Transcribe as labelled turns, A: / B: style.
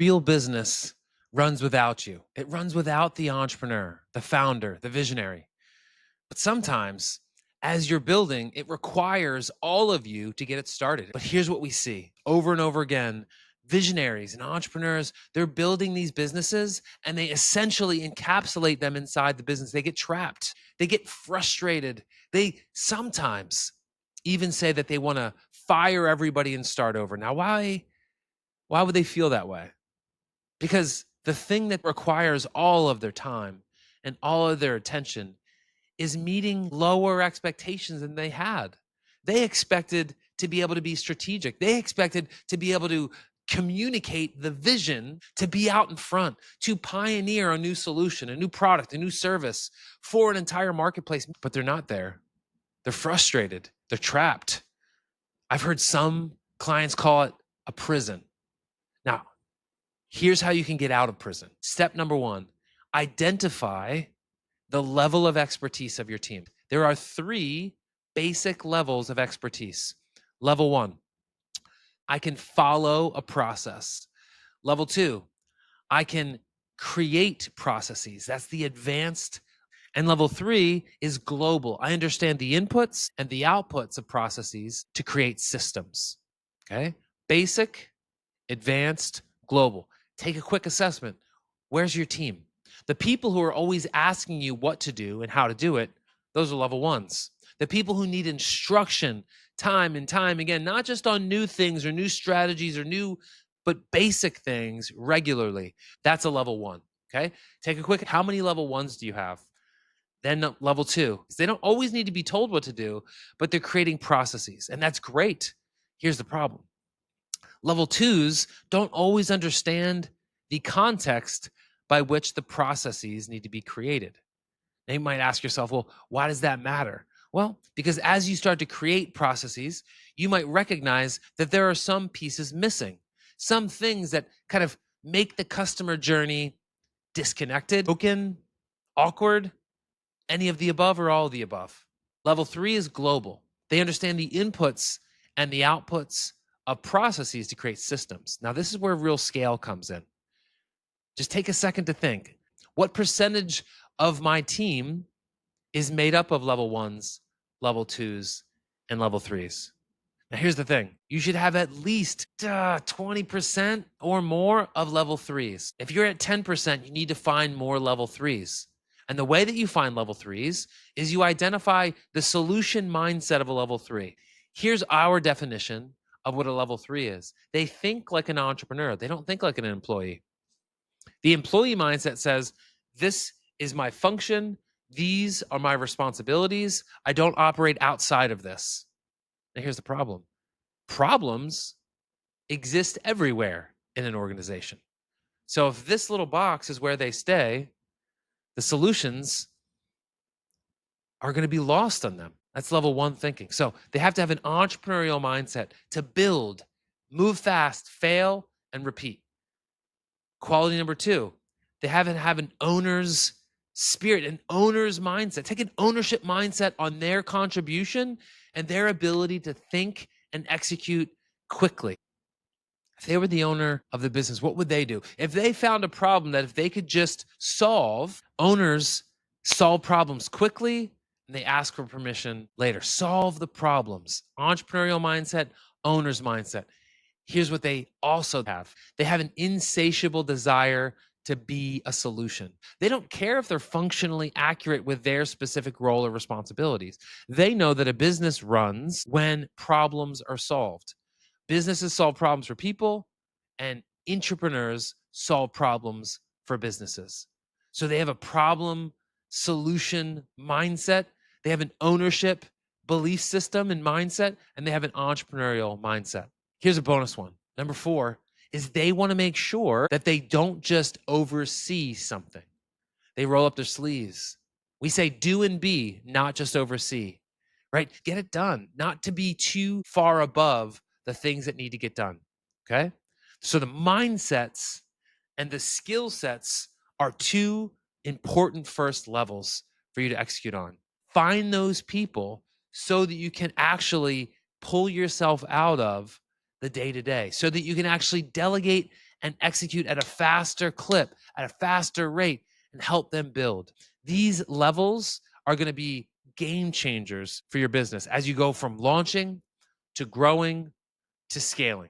A: Real business runs without you. It runs without the entrepreneur, the founder, the visionary. But sometimes, as you're building, it requires all of you to get it started. But here's what we see over and over again: visionaries and entrepreneurs, they're building these businesses and they essentially encapsulate them inside the business. They get trapped, they get frustrated. They sometimes even say that they want to fire everybody and start over. Now, why would they feel that way? Because the thing that requires all of their time and all of their attention is meeting lower expectations than they had. They expected to be able to be strategic. They expected to be able to communicate the vision, to be out in front, to pioneer a new solution, a new product, a new service for an entire marketplace, but they're not there. They're frustrated. They're trapped. I've heard some clients call it a prison. Now, here's how you can get out of prison. Step number one, identify the level of expertise of your team. There are 3 basic levels of expertise. Level 1, I can follow a process. Level 2, I can create processes. That's the advanced. And level 3 is global. I understand the inputs and the outputs of processes to create systems. Okay? Basic, advanced, global. Take a quick assessment. Where's your team? The people who are always asking you what to do and how to do it, those are level 1s. The people who need instruction time and time again, not just on new things or new strategies or new, but basic things regularly, that's a level 1. Okay? Take a quick, how many level 1s do you have? Then level 2, they don't always need to be told what to do, but they're creating processes, and that's great. Here's the problem. Level 2s don't always understand the context by which the processes need to be created. Now you might ask yourself, well, why does that matter? Well, because as you start to create processes, you might recognize that there are some pieces missing, some things that kind of make the customer journey disconnected, broken, awkward, any of the above or all of the above. Level 3 is global. They understand the inputs and the outputs of processes to create systems. Now, this is where real scale comes in. Just take a second to think. What percentage of my team is made up of level 1s, level 2s, and level 3s? Now, here's the thing. You should have at least 20% or more of level 3s. If you're at 10%, you need to find more level 3s. And the way that you find level 3s is you identify the solution mindset of a level 3. Here's our definition of what a level 3 is. They think like an entrepreneur. They don't think like an employee. The employee mindset says, this is my function. These are my responsibilities. I don't operate outside of this. Now, here's the problem. Problems exist everywhere in an organization. So if this little box is where they stay, the solutions are going to be lost on them. That's level 1 thinking. So they have to have an entrepreneurial mindset to build, move fast, fail, and repeat. Quality number 2, they have an owner's spirit, an owner's mindset. Take an ownership mindset on their contribution and their ability to think and execute quickly. If they were the owner of the business, what would they do? If they found a problem that if they could just solve, owners solve problems quickly and they ask for permission later. Solve the problems. Entrepreneurial mindset, owner's mindset. Here's what they also have. They have an insatiable desire to be a solution. They don't care if they're functionally accurate with their specific role or responsibilities. They know that a business runs when problems are solved. Businesses solve problems for people, and intrapreneurs solve problems for businesses. So they have a problem solution mindset. They have an ownership belief system and mindset, and they have an entrepreneurial mindset. Here's a bonus one. Number 4 is they want to make sure that they don't just oversee something. They roll up their sleeves. We say do and be, not just oversee, right? Get it done, not to be too far above the things that need to get done, okay? So the mindsets and the skill sets are 2 important first levels for you to execute on. Find those people so that you can actually pull yourself out of the day-to-day, so that you can actually delegate and execute at a faster clip, at a faster rate, and help them build. These levels are going to be game changers for your business as you go from launching to growing to scaling.